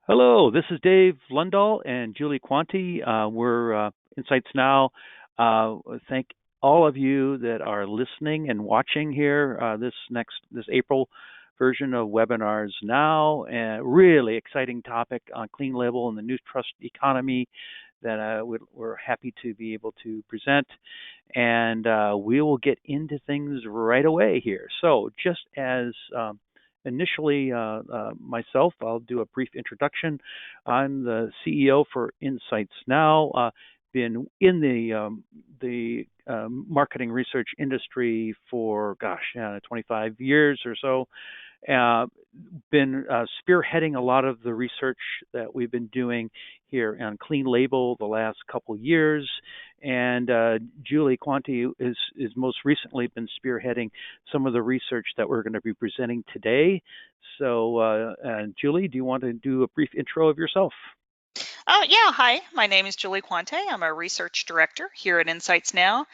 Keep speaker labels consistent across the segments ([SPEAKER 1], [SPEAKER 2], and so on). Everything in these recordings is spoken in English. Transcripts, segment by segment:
[SPEAKER 1] Hello, this is Dave Lundahl and Julie Quanti. We're Insights Now. Thank all of you that are listening and watching here this April version of webinars now. And really exciting topic on clean label and the new trust economy that we're happy to be able to present. And we will get into things right away here. So just as initially, myself, I'll do a brief introduction. I'm the CEO for Insights Now. Been in the marketing research industry for 25 years or so. Uh, been spearheading a lot of the research that we've been doing here on Clean Label the last couple years, and Julie Quanti is most recently been spearheading some of the research that we're going to be presenting today. So, Julie, do you want to do a brief intro of yourself?
[SPEAKER 2] Oh, yeah. Hi, my name is Julie Quante. I'm a research director here at Insights Now.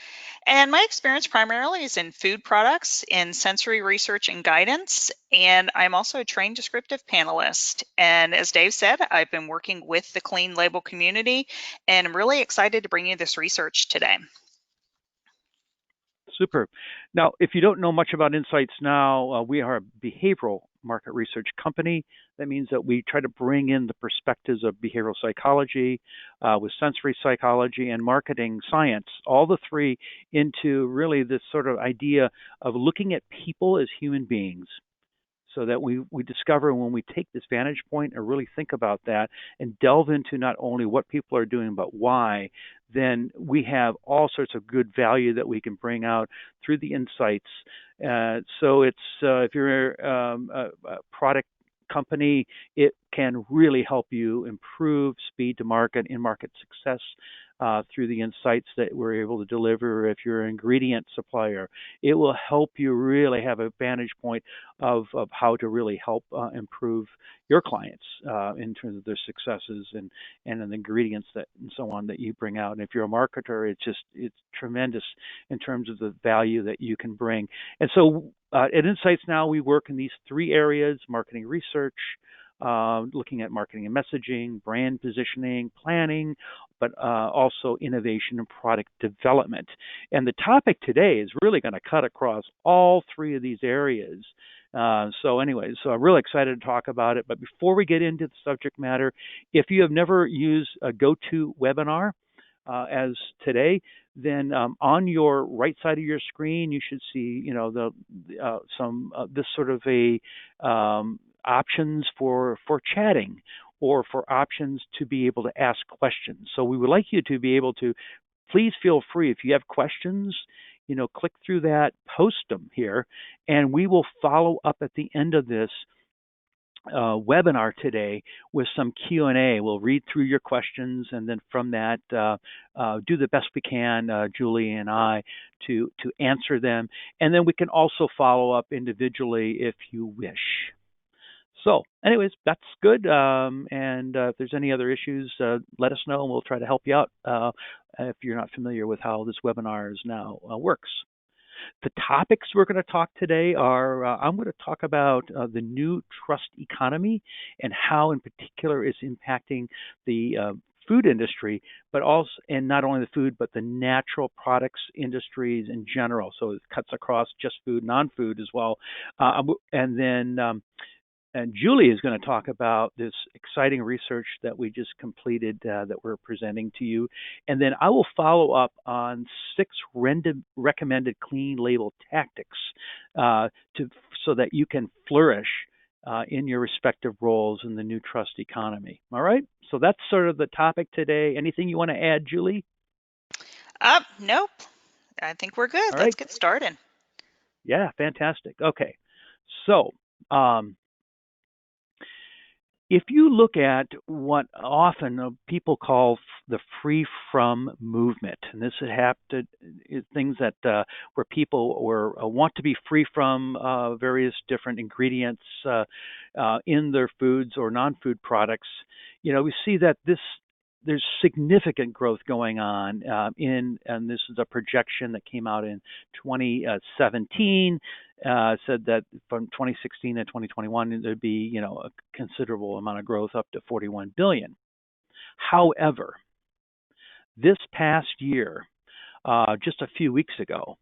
[SPEAKER 2] And my experience primarily is in food products, in sensory research and guidance. And I'm also a trained descriptive panelist. And as Dave said, I've been working with the clean label community and I'm really excited to bring you this research today.
[SPEAKER 1] Super. Now, if you don't know much about Insights Now, we are a behavioral market research company. That means that we try to bring in the perspectives of behavioral psychology with sensory psychology and marketing science, all the three into really this sort of idea of looking at people as human beings so that we discover when we take this vantage point and really think about that and delve into not only what people are doing but why, then we have all sorts of good value that we can bring out through the insights. So it's if you're a product company, it can really help you improve speed to market, in market success through the insights that we're able to deliver. If you're an ingredient supplier, it will help you really have a vantage point of how to really help improve your clients in terms of their successes and the ingredients that and so on that you bring out. And if you're a marketer, it's tremendous in terms of the value that you can bring. And so at Insights Now, we work in these three areas: marketing research, looking at marketing and messaging, brand positioning, planning, but also innovation and product development. And the topic today is really going to cut across all three of these areas. So I'm really excited to talk about it. But before we get into the subject matter, if you have never used a GoToWebinar as today, then on your right side of your screen, you should see, this sort of a options for chatting or for options to be able to ask questions. So we would like you to be able to please feel free if you have questions, click through that, post them here, and we will follow up at the end of this webinar today with some Q&A. We'll read through your questions, and then from that, do the best we can, Julie and I, to answer them. And then we can also follow up individually if you wish. So, anyways, that's good. And if there's any other issues, let us know, and we'll try to help you out if you're not familiar with how this webinar is now works. The topics we're going to talk today are I'm going to talk about the new trust economy and how, in particular, it's impacting the food industry, but also, and not only the food, but the natural products industries in general. So it cuts across just food, non-food as well. And then and Julie is going to talk about this exciting research that we just completed that we're presenting to you. And then I will follow up on 6 recommended clean label tactics so that you can flourish in your respective roles in the new trust economy. All right? So that's sort of the topic today. Anything you want to add, Julie?
[SPEAKER 2] Nope. I think we're good.
[SPEAKER 1] All
[SPEAKER 2] Let's
[SPEAKER 1] right.
[SPEAKER 2] get started.
[SPEAKER 1] Yeah, fantastic. Okay. So, if you look at what often people call the free from movement, and this is things that where people want to be free from various different ingredients in their foods or non-food products, we see that there's significant growth going on and this is a projection that came out in 2017. Said that from 2016 to 2021 there'd be a considerable amount of growth, up to 41 billion. However, this past year, just a few weeks ago,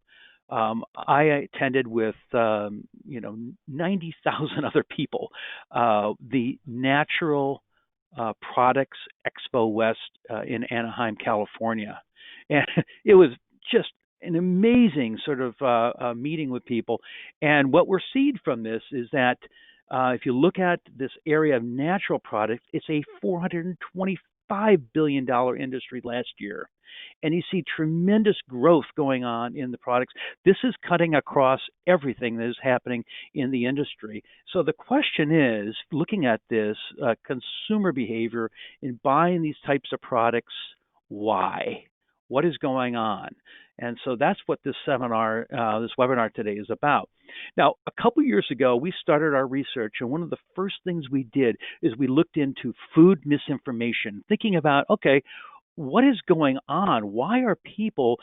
[SPEAKER 1] I attended with 90,000 other people the Natural Products Expo West in Anaheim, California, and it was just an amazing sort of meeting with people. And what we're seeing from this is that if you look at this area of natural products, it's a $425 billion industry last year. And you see tremendous growth going on in the products. This is cutting across everything that is happening in the industry. So the question is, looking at this consumer behavior in buying these types of products, why? What is going on? And so that's what this webinar today is about. Now, a couple years ago, we started our research, and one of the first things we did is we looked into food misinformation, thinking about, okay, what is going on? Why are people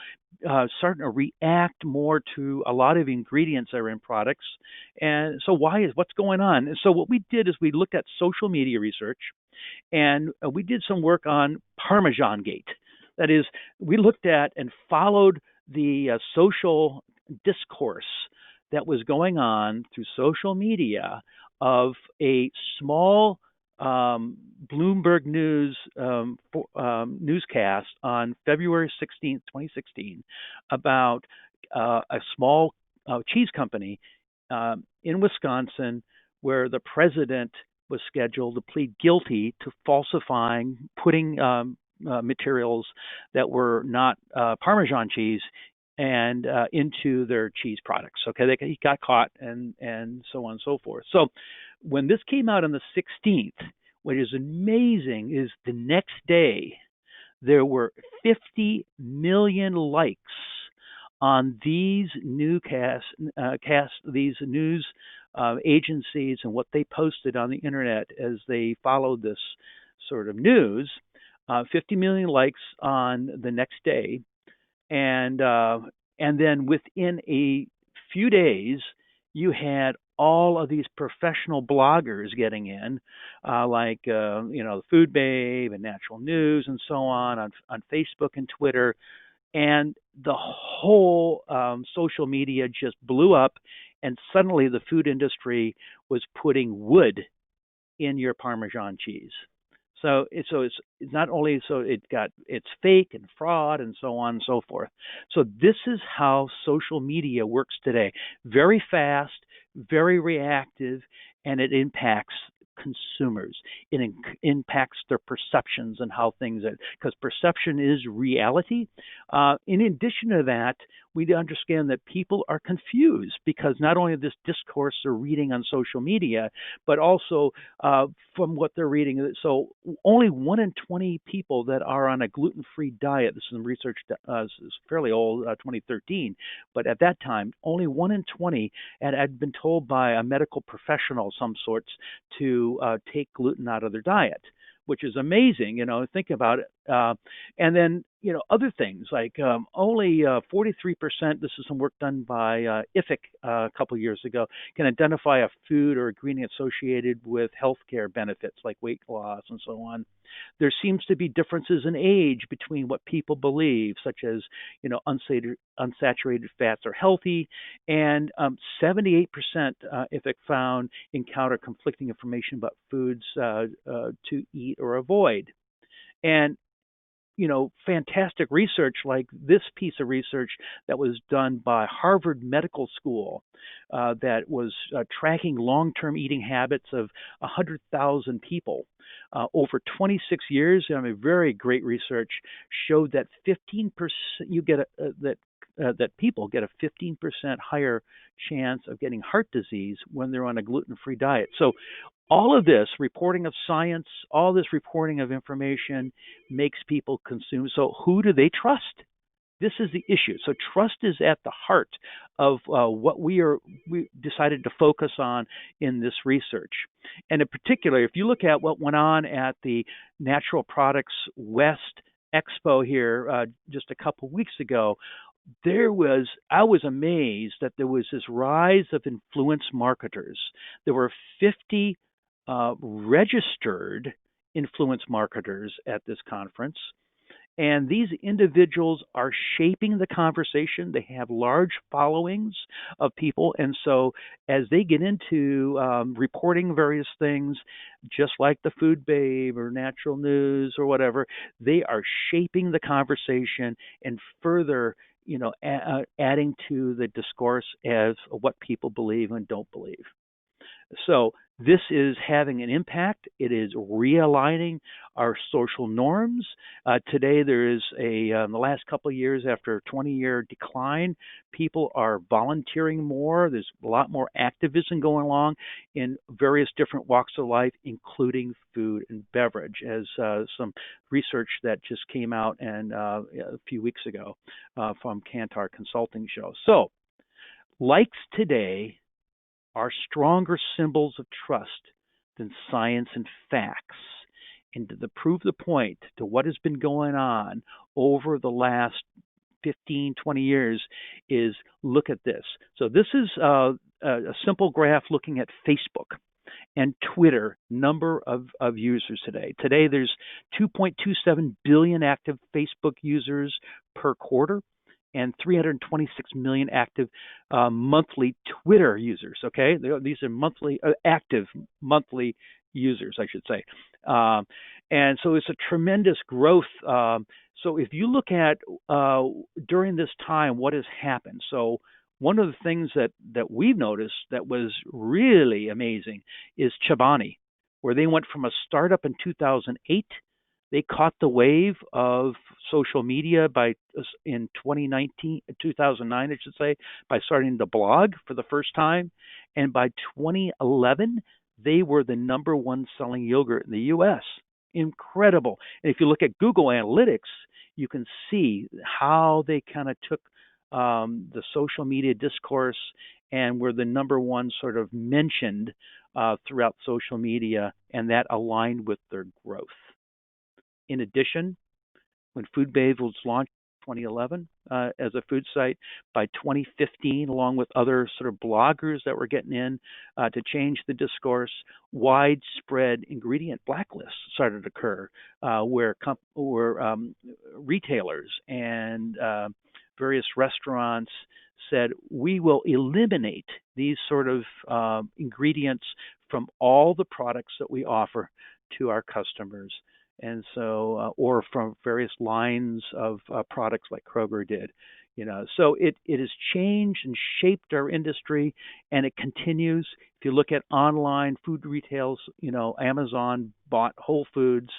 [SPEAKER 1] starting to react more to a lot of ingredients that are in products? And so what's going on? And so what we did is we looked at social media research, and we did some work on Parmesan Gate. That is, we looked at and followed the social discourse that was going on through social media of a small Bloomberg News newscast on February 16th, 2016, about a small cheese company in Wisconsin where the president was scheduled to plead guilty to falsifying, putting materials that were not Parmesan cheese and into their cheese products. Okay, he got caught, and so on and so forth. So when this came out on the 16th, what is amazing is the next day there were 50 million likes on these these news agencies and what they posted on the internet as they followed this sort of news. 50 million likes on the next day, and then within a few days, you had all of these professional bloggers getting in, like Food Babe and Natural News and so on Facebook and Twitter, and the whole social media just blew up, and suddenly the food industry was putting wood in your Parmesan cheese. So it's not only it's fake and fraud and so on and so forth. So this is how social media works today. Very fast, very reactive, and it impacts consumers. It impacts their perceptions and how things are, because perception is reality. In addition to that, we understand that people are confused because not only this discourse they're reading on social media, but also from what they're reading. So only 1 in 20 people that are on a gluten-free diet, this is some research that is fairly old, 2013, but at that time, only 1 in 20 had been told by a medical professional of some sorts to take gluten out of their diet, which is amazing, think about it. And then, other things like only 43%, this is some work done by IFIC a couple of years ago, can identify a food or ingredient associated with healthcare benefits like weight loss and so on. There seems to be differences in age between what people believe, such as, unsaturated fats are healthy, and 78% IFIC found encounter conflicting information about foods to eat or avoid. And fantastic research like this piece of research that was done by Harvard Medical School that was tracking long-term eating habits of 100,000 people over 26 years. Very great research showed that 15% that people get a 15% higher chance of getting heart disease when they're on a gluten-free diet. So all of this reporting of science, all this reporting of information makes people consume. So who do they trust? this is the issue. So trust is at the heart of what we decided to focus on in this research. And in particular, if you look at what went on at the Natural Products West Expo here just a couple of weeks ago, I was amazed that there was this rise of influence marketers. There were 50 registered influence marketers at this conference. And these individuals are shaping the conversation. They have large followings of people. And so as they get into reporting various things, just like the Food Babe or Natural News or whatever, they are shaping the conversation and further, adding to the discourse as what people believe and don't believe. So this is having an impact. It is realigning our social norms. Today, there is in the last couple of years, after a 20-year decline, people are volunteering more. There's a lot more activism going along in various different walks of life, including food and beverage, as some research that just came out a few weeks ago from Kantar Consulting show. So, likes today are stronger symbols of trust than science and facts. And to prove the point to what has been going on over the last 15, 20 years is look at this. So this is a simple graph looking at Facebook and Twitter number of users today. Today there's 2.27 billion active Facebook users per quarter and 326 million active monthly Twitter users. Okay, these are active monthly users, I should say. And so it's a tremendous growth. So if you look at during this time, what has happened? So one of the things that we've noticed that was really amazing is Chobani, where they went from a startup in 2008. They caught the wave of social media in 2009, I should say, by starting to blog for the first time. And by 2011, they were the number one selling yogurt in the U.S. Incredible. And if you look at Google Analytics, you can see how they kind of took the social media discourse and were the number one sort of mentioned throughout social media, and that aligned with their growth. In addition, when Food Babe was launched in 2011 as a food site, by 2015, along with other sort of bloggers that were getting in to change the discourse, widespread ingredient blacklists started to occur where retailers and various restaurants said, we will eliminate these sort of ingredients from all the products that we offer to our customers. And so, or from various lines of products like Kroger did, So it has changed and shaped our industry, and it continues. If you look at online food retails, Amazon bought Whole Foods.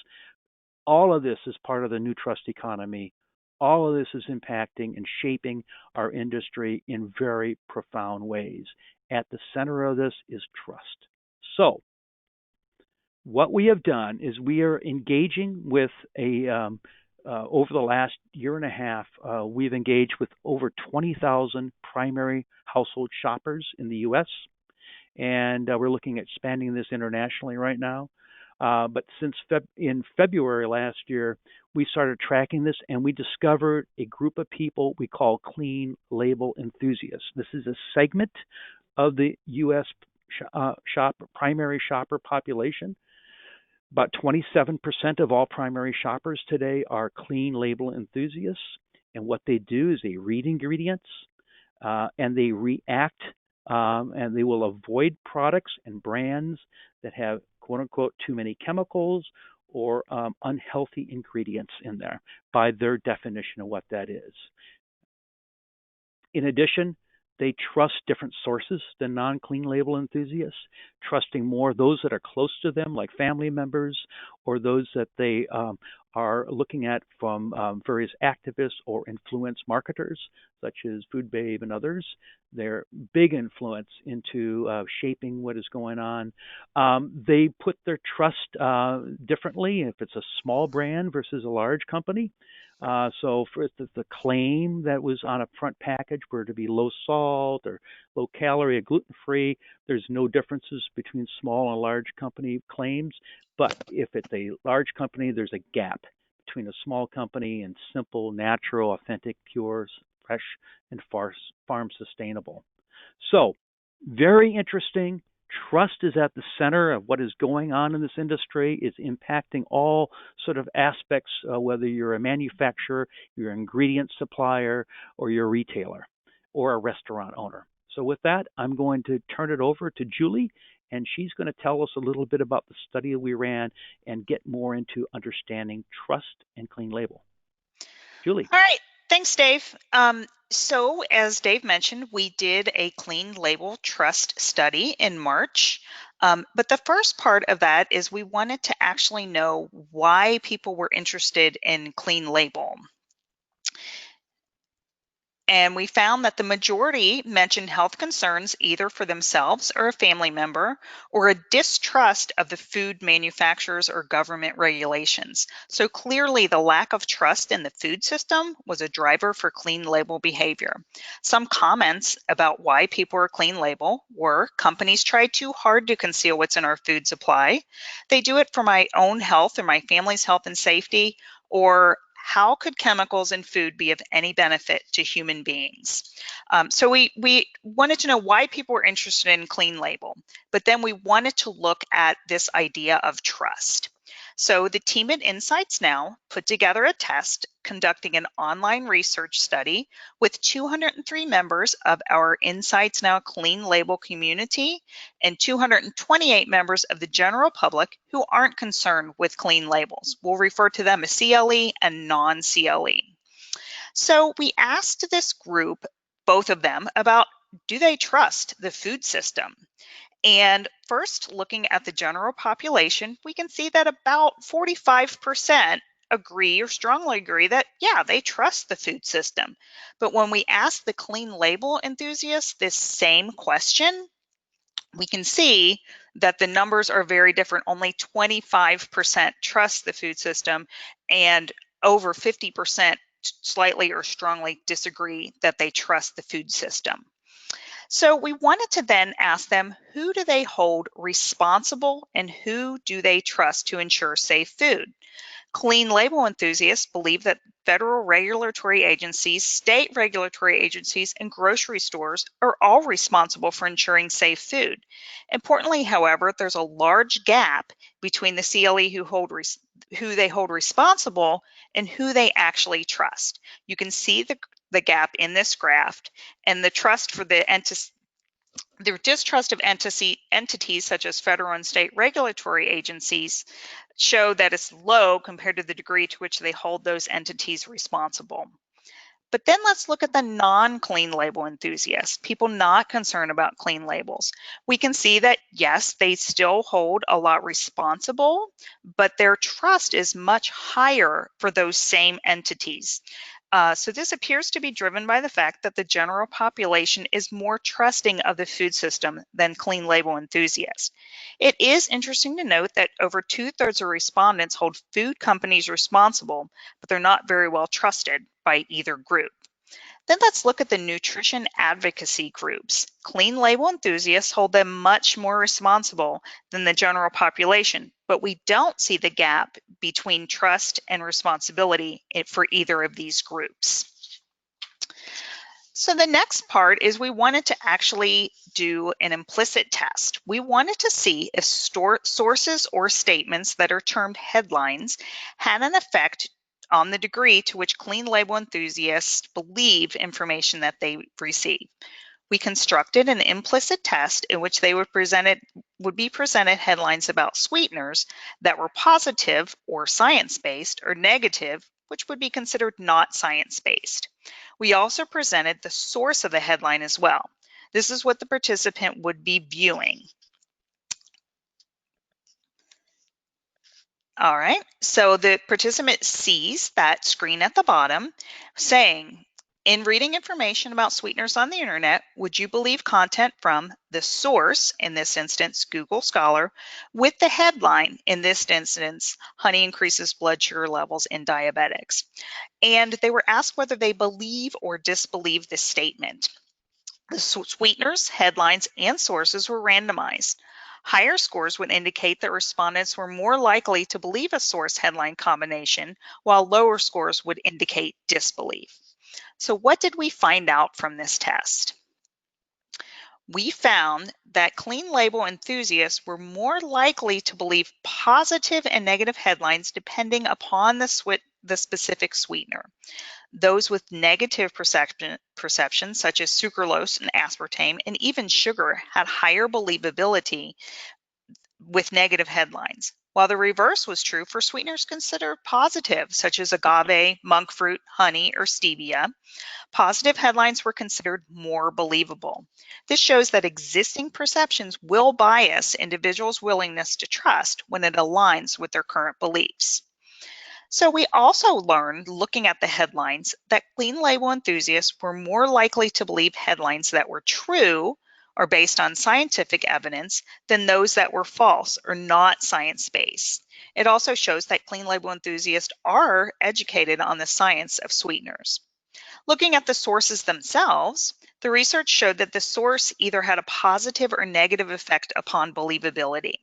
[SPEAKER 1] All of this is part of the new trust economy. All of this is impacting and shaping our industry in very profound ways. At the center of this is trust. So, what we have done is we are engaging with over the last year and a half, we've engaged with over 20,000 primary household shoppers in the U.S., and we're looking at expanding this internationally right now. But since in February last year, we started tracking this, and we discovered a group of people we call clean label enthusiasts. This is a segment of the U.S. Primary shopper population. About 27% of all primary shoppers today are clean label enthusiasts. And what they do is they read ingredients and they react and they will avoid products and brands that have, quote unquote, too many chemicals or unhealthy ingredients in there by their definition of what that is. In addition, they trust different sources than non-clean label enthusiasts, trusting more those that are close to them, like family members, or those that they are looking at from various activists or influence marketers, such as Food Babe and others. They're big influence into shaping what is going on. They put their trust differently if it's a small brand versus a large company. So for the claim that was on a front package were to be low salt or low calorie or gluten free, there's no differences between small and large company claims. But if it's a large company, there's a gap between a small company and simple, natural, authentic, pure, fresh, and farm sustainable. So very interesting. Trust is at the center of what is going on in this industry. It's impacting all sort of aspects, whether you're a manufacturer, you're an ingredient supplier, or you're a retailer or a restaurant owner. So, with that, I'm going to turn it over to Julie, and she's going to tell us a little bit about the study we ran and get more into understanding trust and clean label. Julie.
[SPEAKER 2] All right, thanks, Dave. So as Dave mentioned, we did a clean label trust study in March. But the first part of that is we wanted to actually know why people were interested in clean label. And we found that the majority mentioned health concerns either for themselves or a family member, or a distrust of the food manufacturers or government regulations. So clearly, the lack of trust in the food system was a driver for clean label behavior. Some comments about why people are clean label were: companies try too hard to conceal what's in our food supply. They do it for my own health or my family's health and safety, or how could chemicals in food be of any benefit to human beings? So we wanted to know why people were interested in clean label, but then we wanted to look at this idea of trust. So the team at Insights Now put together a test conducting an online research study with 203 members of our Insights Now clean label community and 228 members of the general public who aren't concerned with clean labels. We'll refer to them as CLE and non-CLE. So we asked this group, both of them, about do they trust the food system? And first, looking at the general population, we can see that about 45% agree or strongly agree that, yeah, they trust the food system. But when we ask the clean label enthusiasts this same question, we can see that the numbers are very different. Only 25% trust the food system, and over 50% slightly or strongly disagree that they trust the food system. So we wanted to then ask them, who do they hold responsible and who do they trust to ensure safe food? Clean label enthusiasts believe that federal regulatory agencies, state regulatory agencies, and grocery stores are all responsible for ensuring safe food. Importantly, however, there's a large gap between the CLE who they hold responsible and who they actually trust. You can see the gap in this graph, and the trust for the distrust of entities such as federal and state regulatory agencies show that it's low compared to the degree to which they hold those entities responsible. But then let's look at the non-clean label enthusiasts, people not concerned about clean labels. We can see that, yes, they still hold a lot responsible, but their trust is much higher for those same entities. So this appears to be driven by the fact that the general population is more trusting of the food system than clean label enthusiasts. It is interesting to note that over 2/3 of respondents hold food companies responsible, but they're not very well trusted by either group. Then let's look at the nutrition advocacy groups. Clean label enthusiasts hold them much more responsible than the general population, but we don't see the gap between trust and responsibility for either of these groups. So the next part is we wanted to actually do an implicit test. We wanted to see if sources or statements that are termed headlines had an effect on the degree to which clean label enthusiasts believe information that they receive. We constructed an implicit test in which they would be presented headlines about sweeteners that were positive or science-based, or negative, which would be considered not science-based. We also presented the source of the headline as well. This is what the participant would be viewing. All right, so the participant sees that screen at the bottom saying, In reading information about sweeteners on the internet, would you believe content from the source, in this instance, Google Scholar, with the headline, in this instance, honey increases blood sugar levels in diabetics? And they were asked whether they believe or disbelieve this statement. The sweeteners, headlines, and sources were randomized. Higher scores would indicate that respondents were more likely to believe a source headline combination, while lower scores would indicate disbelief. So what did we find out from this test? We found that clean label enthusiasts were more likely to believe positive and negative headlines depending upon the specific sweetener. Those with negative perceptions, such as sucralose and aspartame, and even sugar, had higher believability with negative headlines, while the reverse was true for sweeteners considered positive, such as agave, monk fruit, honey, or stevia. Positive headlines were considered more believable. This shows that existing perceptions will bias individuals' willingness to trust when it aligns with their current beliefs. So we also learned, looking at the headlines, that clean label enthusiasts were more likely to believe headlines that were true or based on scientific evidence than those that were false or not science-based. It also shows that clean label enthusiasts are educated on the science of sweeteners. Looking at the sources themselves, the research showed that the source either had a positive or negative effect upon believability.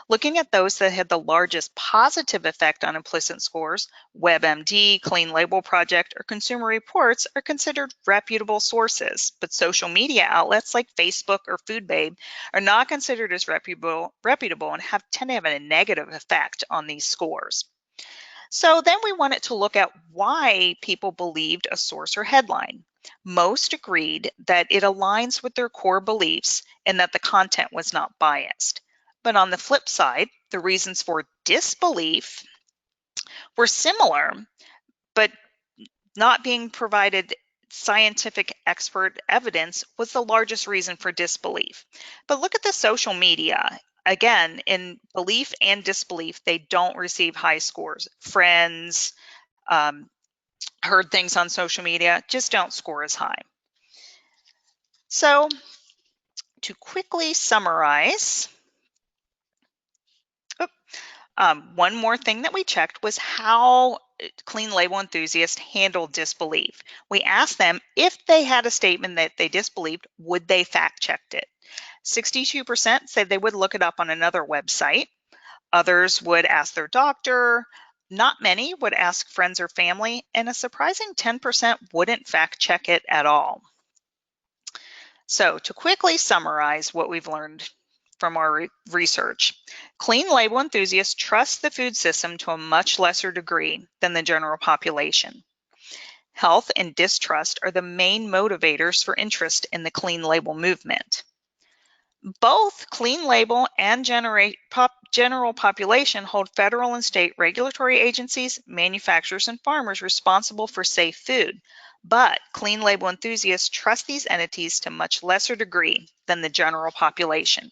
[SPEAKER 2] Looking at those that had the largest positive effect on implicit scores, WebMD, Clean Label Project, or Consumer Reports are considered reputable sources, but social media outlets like Facebook or FoodBabe are not considered as reputable and tend to have a negative effect on these scores. So then we wanted to look at why people believed a source or headline. Most agreed that it aligns with their core beliefs and that the content was not biased. But on the flip side, the reasons for disbelief were similar, but not being provided scientific expert evidence was the largest reason for disbelief. But look at the social media. Again, in belief and disbelief, they don't receive high scores. Friends, heard things on social media, just don't score as high. So to quickly summarize, one more thing that we checked was how clean label enthusiasts handled disbelief. We asked them if they had a statement that they disbelieved, would they fact check it? 62% said they would look it up on another website. Others would ask their doctor. Not many would ask friends or family, and a surprising 10% wouldn't fact check it at all. So to quickly summarize what we've learned from our research, clean label enthusiasts trust the food system to a much lesser degree than the general population. Health and distrust are the main motivators for interest in the clean label movement. Both clean label and general population hold federal and state regulatory agencies, manufacturers, and farmers responsible for safe food. But clean label enthusiasts trust these entities to a much lesser degree than the general population.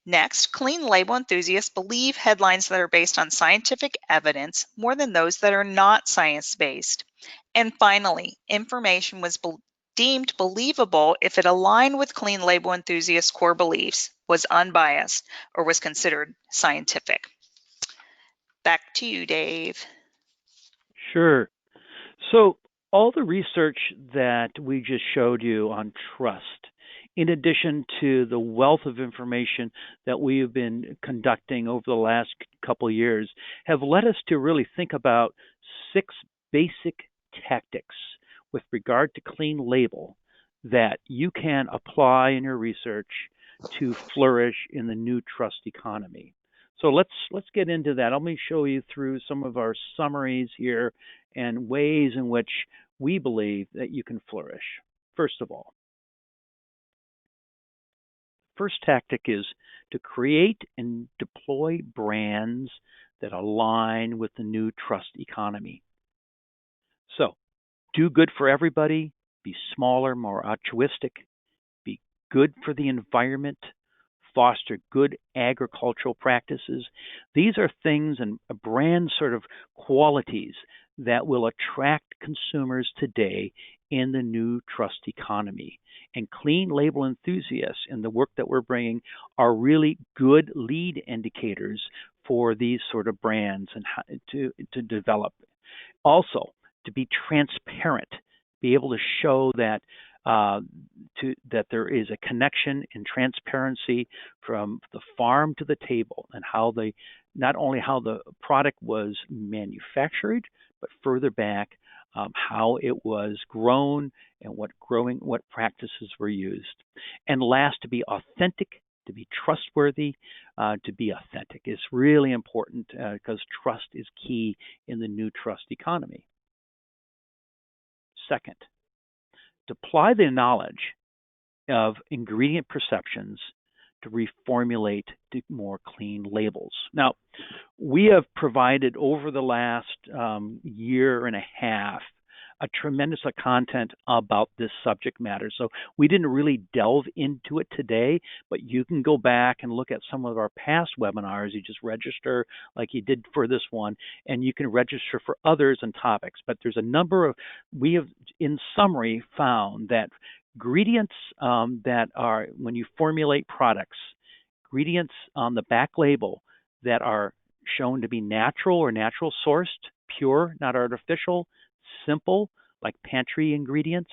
[SPEAKER 2] Next, clean label enthusiasts believe headlines that are based on scientific evidence more than those that are not science-based. And finally, information was deemed believable if it aligned with clean label enthusiasts' core beliefs, was unbiased, or was considered scientific. Back to you, Dave.
[SPEAKER 1] Sure. So, all the research that we just showed you on trust, in addition to the wealth of information that we have been conducting over the last couple of years, have led us to really think about 6 basic tactics with regard to clean label that you can apply in your research to flourish in the new trust economy. So let's get into that. Let me show you through some of our summaries here and ways in which we believe that you can flourish. First of all, first tactic is to create and deploy brands that align with the new trust economy. So, do good for everybody, be smaller, more altruistic, be good for the environment, foster good agricultural practices. These are things and brand sort of qualities that will attract consumers today in the new trust economy. And clean label enthusiasts and the work that we're bringing are really good lead indicators for these sort of brands and how to develop. Also, to be transparent, be able to show that that there is a connection and transparency from the farm to the table, and how the not only how the product was manufactured, but further back how it was grown and what practices were used. And last, to be authentic, to be trustworthy, to be authentic is really important because trust is key in the new trust economy. Second, to apply the knowledge of ingredient perceptions to reformulate to more clean labels. Now, we have provided over the last year and a half a tremendous of content about this subject matter. So we didn't really delve into it today, but you can go back and look at some of our past webinars. You just register like you did for this one, and you can register for others and topics. But there's a number of, we have, in summary, found that ingredients that are, when you formulate products, ingredients on the back label that are shown to be natural or natural sourced, pure, not artificial, simple, like pantry ingredients,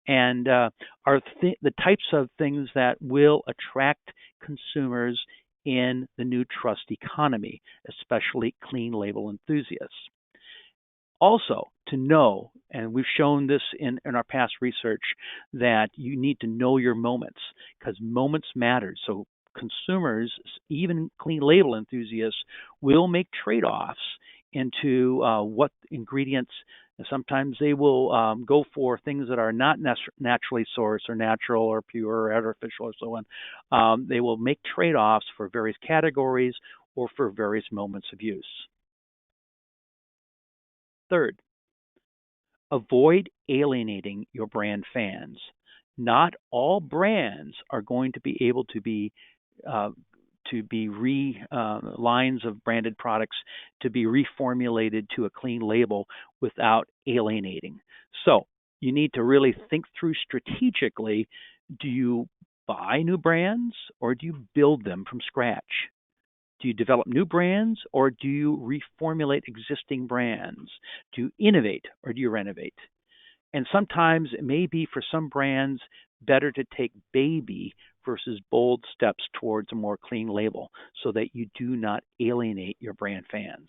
[SPEAKER 1] and are the types of things that will attract consumers in the new trust economy, especially clean label enthusiasts. Also, to know, and we've shown this in our past research, that you need to know your moments, because moments matter. So consumers, even clean label enthusiasts, will make trade-offs into what ingredients. Sometimes they will go for things that are not naturally sourced or natural or pure or artificial or so on. They will make trade-offs for various categories or for various moments of use. Third, avoid alienating your brand fans. Not all brands are going to be able to be lines of branded products to be reformulated to a clean label without alienating. So you need to really think through strategically, do you buy new brands or do you build them from scratch? Do you develop new brands or do you reformulate existing brands? Do you innovate or do you renovate? And sometimes it may be for some brands better to take baby versus bold steps towards a more clean label so that you do not alienate your brand fans.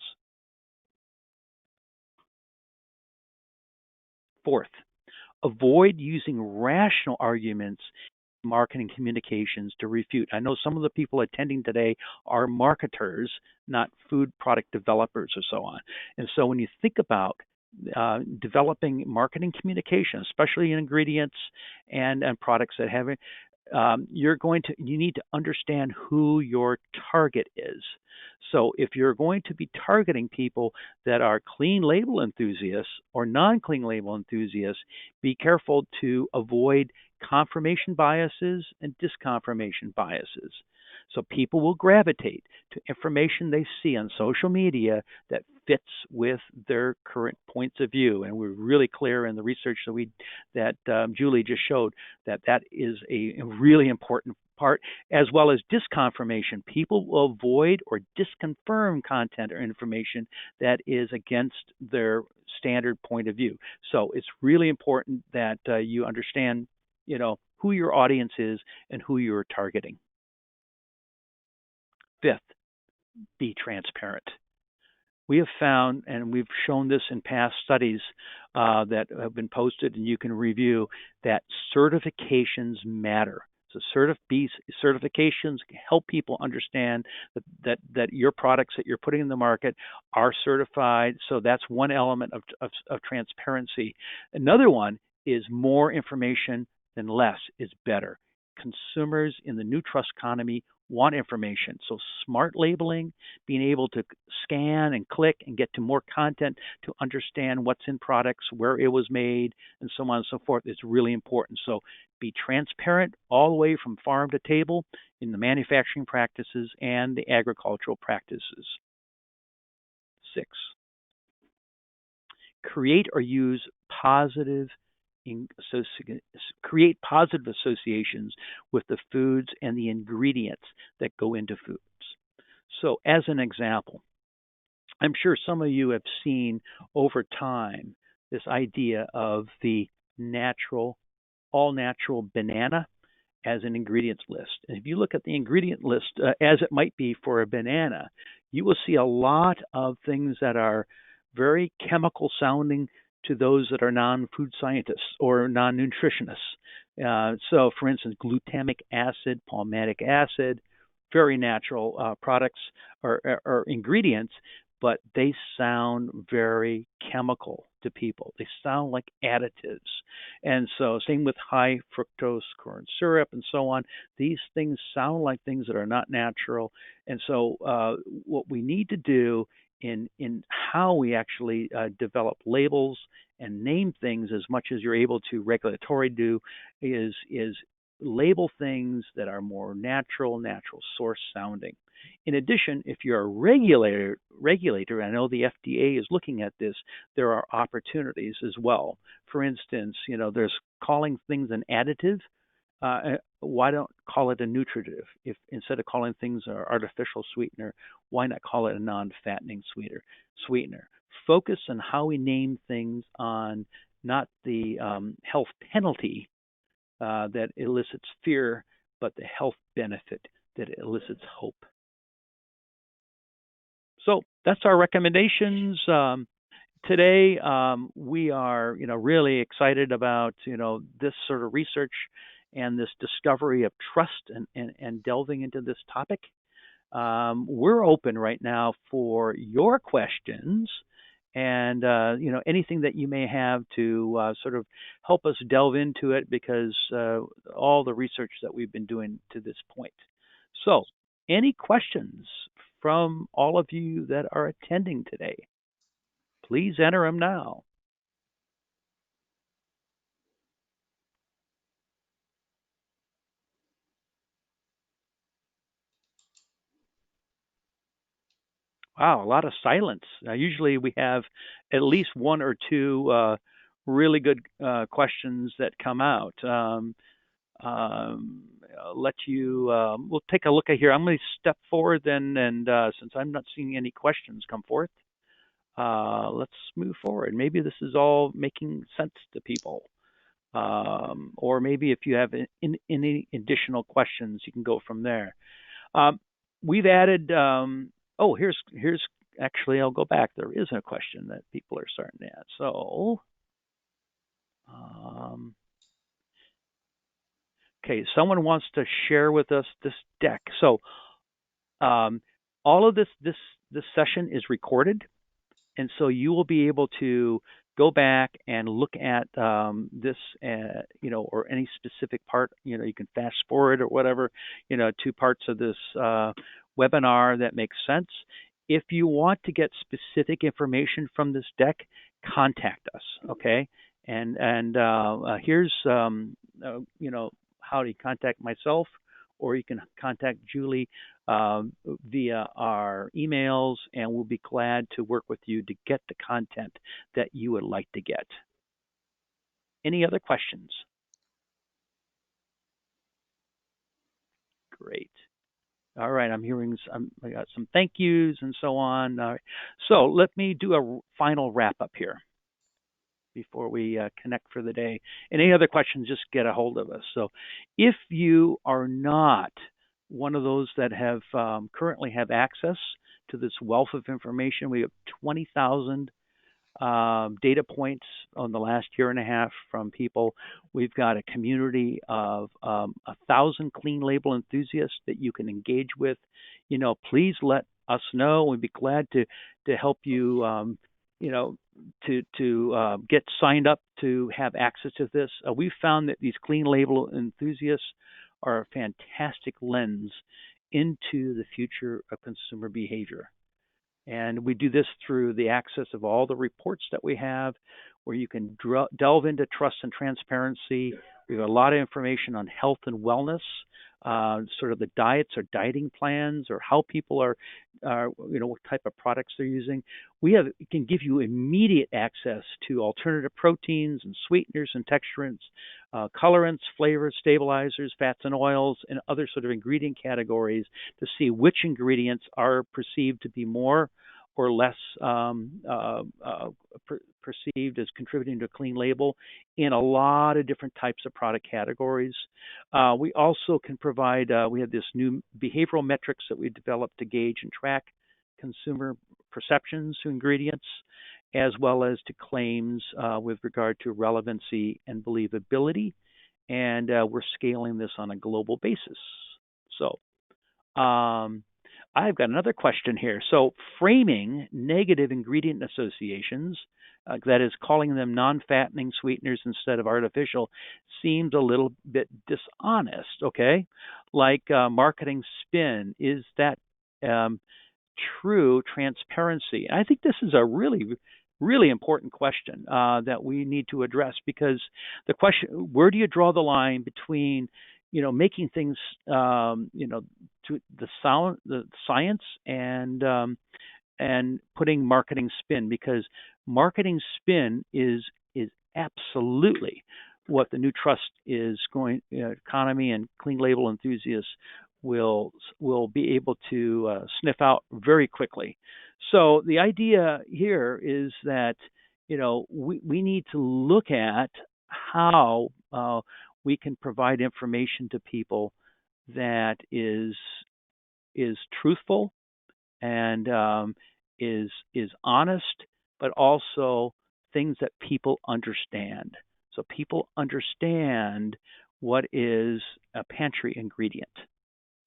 [SPEAKER 1] Fourth, avoid using rational arguments in marketing communications to refute. I know some of the people attending today are marketers, not food product developers or so on. And so when you think about developing marketing communication, especially in ingredients and products that have it, you need to understand who your target is. So if you're going to be targeting people that are clean label enthusiasts or non-clean label enthusiasts, be careful to avoid confirmation biases and disconfirmation biases. So people will gravitate to information they see on social media that fits with their current points of view. And we're really clear in the research that Julie just showed that is a really important part, as well as disconfirmation. People will avoid or disconfirm content or information that is against their standard point of view. So it's really important that you understand, who your audience is and who you're targeting. Fifth, be transparent. We have found, and we've shown this in past studies that have been posted and you can review, that certifications matter. So certifications help people understand that your products that you're putting in the market are certified. So that's one element of transparency. Another one is more information than less is better. Consumers in the new trust economy want information. So smart labeling, being able to scan and click and get to more content to understand what's in products, where it was made, and so on and so forth is really important. So be transparent all the way from farm to table in the manufacturing practices and the agricultural practices. 6, create or use positive in, create positive associations with the foods and the ingredients that go into foods. So, as an example, I'm sure some of you have seen over time this idea of the natural, all natural banana as an ingredients list. And if you look at the ingredient list as it might be for a banana, you will see a lot of things that are very chemical sounding to those that are non food scientists or non nutritionists. So, for instance, glutamic acid, palmitic acid, very natural products or ingredients, but they sound very chemical to people. They sound like additives. And so, same with high fructose corn syrup and so on. These things sound like things that are not natural. And so, what we need to do in how we actually develop labels and name things as much as you're able to regulatory do is label things that are more natural source sounding. In addition, if you're a regulator, I know the FDA is looking at this, there are opportunities as well. For instance, there's calling things an additive. Why don't call it a nutritive? If instead of calling things an artificial sweetener, why not call it a non-fattening sweetener? Focus on how we name things on not the health penalty that elicits fear, but the health benefit that elicits hope. So that's our recommendations. Today, we are, really excited about, this sort of research and this discovery of trust and delving into this topic. We're open right now for your questions and, anything that you may have to sort of help us delve into it because all the research that we've been doing to this point. So, any questions from all of you that are attending today? Please enter them now. Wow, a lot of silence. Usually we have at least one or two really good questions that come out. Let you. We'll take a look at here. I'm going to step forward then, and since I'm not seeing any questions come forth, let's move forward. Maybe this is all making sense to people. Or maybe if you have any additional questions, you can go from there. We've added. Oh, here's actually I'll go back. There is a question that people are starting to ask. So, okay, someone wants to share with us this deck. So, all of this session is recorded, and so you will be able to go back and look at this, or any specific part. You can fast forward or whatever, to parts of this webinar that makes sense. If you want to get specific information from this deck, contact us. Okay, and here's how to contact myself, or you can contact Julie via our emails, and we'll be glad to work with you to get the content that you would like to get. Any other questions? Great. All right, I'm hearing I got some thank yous and so on. All right. So let me do a final wrap up here before we connect for the day. And any other questions, just get a hold of us. So if you are not one of those that have currently have access to this wealth of information, we have 20,000 data points on the last year and a half from people. We've got a community of 1,000 clean label enthusiasts that you can engage with. Please let us know. We'd be glad to help you. To get signed up to have access to this. We've found that these clean label enthusiasts are a fantastic lens into the future of consumer behavior. And we do this through the access of all the reports that we have, where you can delve into trust and transparency. We have a lot of information on health and wellness, sort of the diets or dieting plans or how people are, what type of products they're using. It can give you immediate access to alternative proteins and sweeteners and texturants, colorants, flavors, stabilizers, fats and oils, and other sort of ingredient categories to see which ingredients are perceived to be more or less perceived as contributing to a clean label in a lot of different types of product categories. We also can provide, we have this new behavioral metrics that we developed to gauge and track consumer perceptions to ingredients, as well as to claims with regard to relevancy and believability. And we're scaling this on a global basis. So, I've got another question here. So, framing negative ingredient associations, that is, calling them non fattening sweeteners instead of artificial, seems a little bit dishonest, okay? Like marketing spin, is that true transparency? I think this is a really important question that we need to address, because the question, where do you draw the line between making things to the science and putting marketing spin, because marketing spin is absolutely what the new trust is going economy and clean label enthusiasts will be able to sniff out very quickly. So the idea here is that we need to look at how we can provide information to people that is truthful and is honest, but also things that people understand. So people understand what is a pantry ingredient.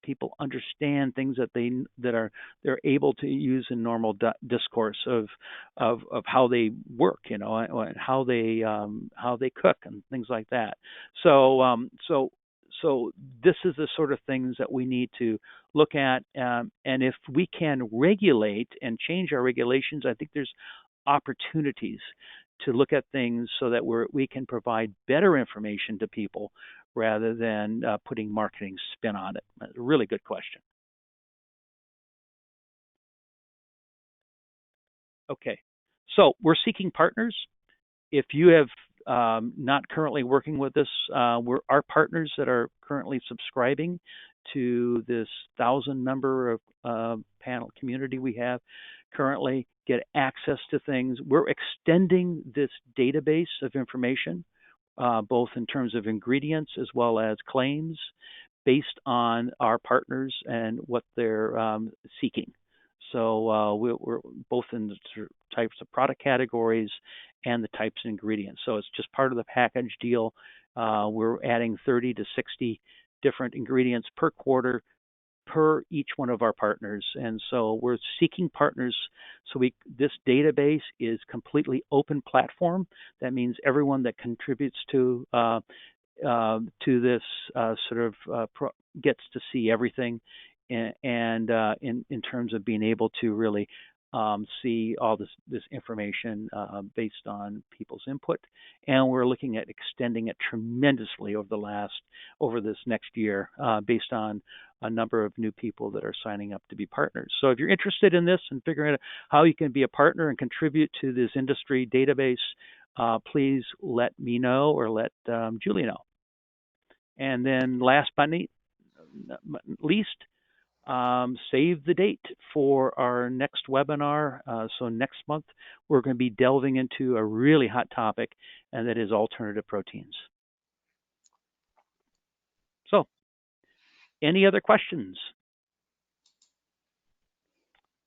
[SPEAKER 1] People understand things that they're able to use in normal discourse of how they work, and how they cook and things like that. So this is the sort of things that we need to look at, and if we can regulate and change our regulations, I think there's opportunities to look at things so that we can provide better information to people rather than putting marketing spin on it. A really good question. Okay, so we're seeking partners. If you have not currently working with us, our partners that are currently subscribing to this 1,000-member panel community we have currently get access to things. We're extending this database of information, both in terms of ingredients as well as claims, based on our partners and what they're seeking. So we're both in the types of product categories and the types of ingredients. So it's just part of the package deal. We're adding 30 to 60 different ingredients per quarter per each one of our partners. And so we're seeking partners. So this database is completely open platform. That means everyone that contributes to this gets to see everything, and in terms of being able to really see all this information based on people's input. And we're looking at extending it tremendously over this next year based on a number of new people that are signing up to be partners. So if you're interested in this and figuring out how you can be a partner and contribute to this industry database, please let me know or let Julie know. And then last but not least, save the date for our next webinar. So next month, we're going to be delving into a really hot topic, and that is alternative proteins. So, any other questions?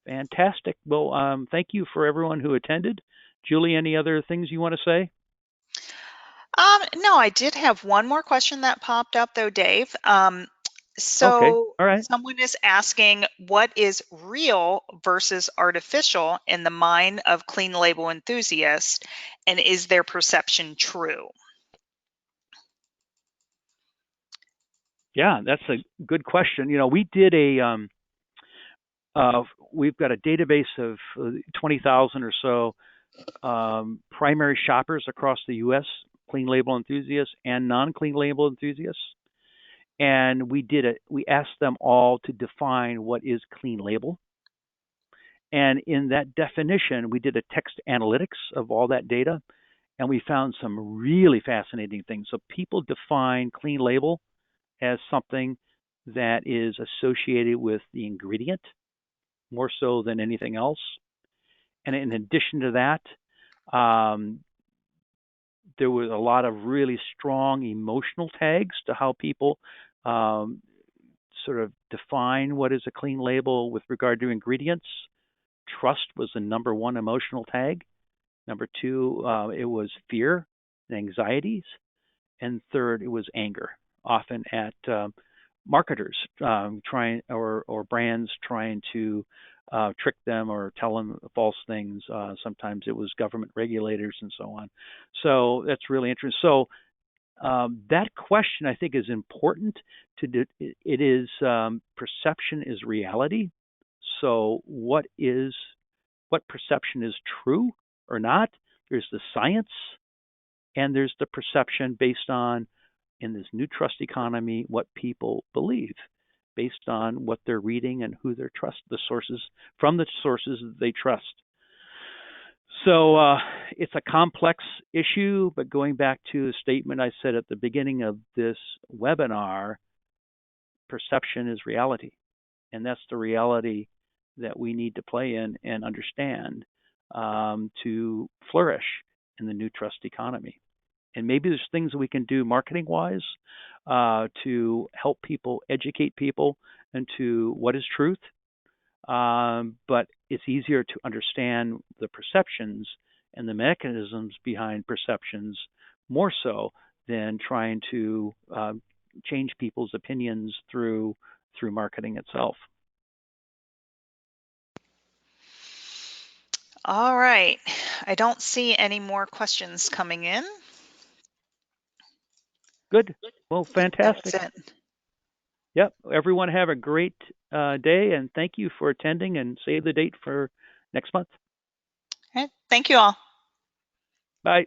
[SPEAKER 1] Fantastic. Well, thank you for everyone who attended. Julie, any other things you want to say?
[SPEAKER 2] No, I did have one more question that popped up though, Dave.
[SPEAKER 1] Okay. All right.
[SPEAKER 2] Someone is asking, what is real versus artificial in the mind of clean label enthusiasts, and is their perception true?
[SPEAKER 1] Yeah, that's a good question. We did we've got a database of 20,000 or so primary shoppers across the U.S., clean label enthusiasts and non-clean label enthusiasts. and we asked them all to define what is clean label. And in that definition, we did a text analytics of all that data, and we found some really fascinating things. So people define clean label as something that is associated with the ingredient more so than anything else. And in addition to that, um, there was a lot of really strong emotional tags to how people um, sort of define what is a clean label with regard to ingredients. Trust was the number one emotional tag. Number two, it was fear and anxieties. And third, it was anger, often at marketers trying or brands trying to trick them or tell them false things. Sometimes it was government regulators and so on. So that's really interesting. So that question I think is important to do. It is perception is reality. So what perception is true or not? There's the science and there's the perception based on in this new trust economy what people believe based on what they're reading and who they're trust the sources from the sources that they trust. So it's a complex issue, but going back to the statement I said at the beginning of this webinar, perception is reality. And that's the reality that we need to play in and understand to flourish in the new trust economy. And maybe there's things that we can do marketing wise to help people, educate people into what is truth. But it's easier to understand the perceptions and the mechanisms behind perceptions more so than trying to change people's opinions through marketing itself.
[SPEAKER 2] All right. I don't see any more questions coming in.
[SPEAKER 1] Good. Well,
[SPEAKER 2] That's
[SPEAKER 1] fantastic.
[SPEAKER 2] it.
[SPEAKER 1] Yep. Everyone have a great day, and thank you for attending. And save the date for next month.
[SPEAKER 2] All right. Thank you all.
[SPEAKER 1] Bye.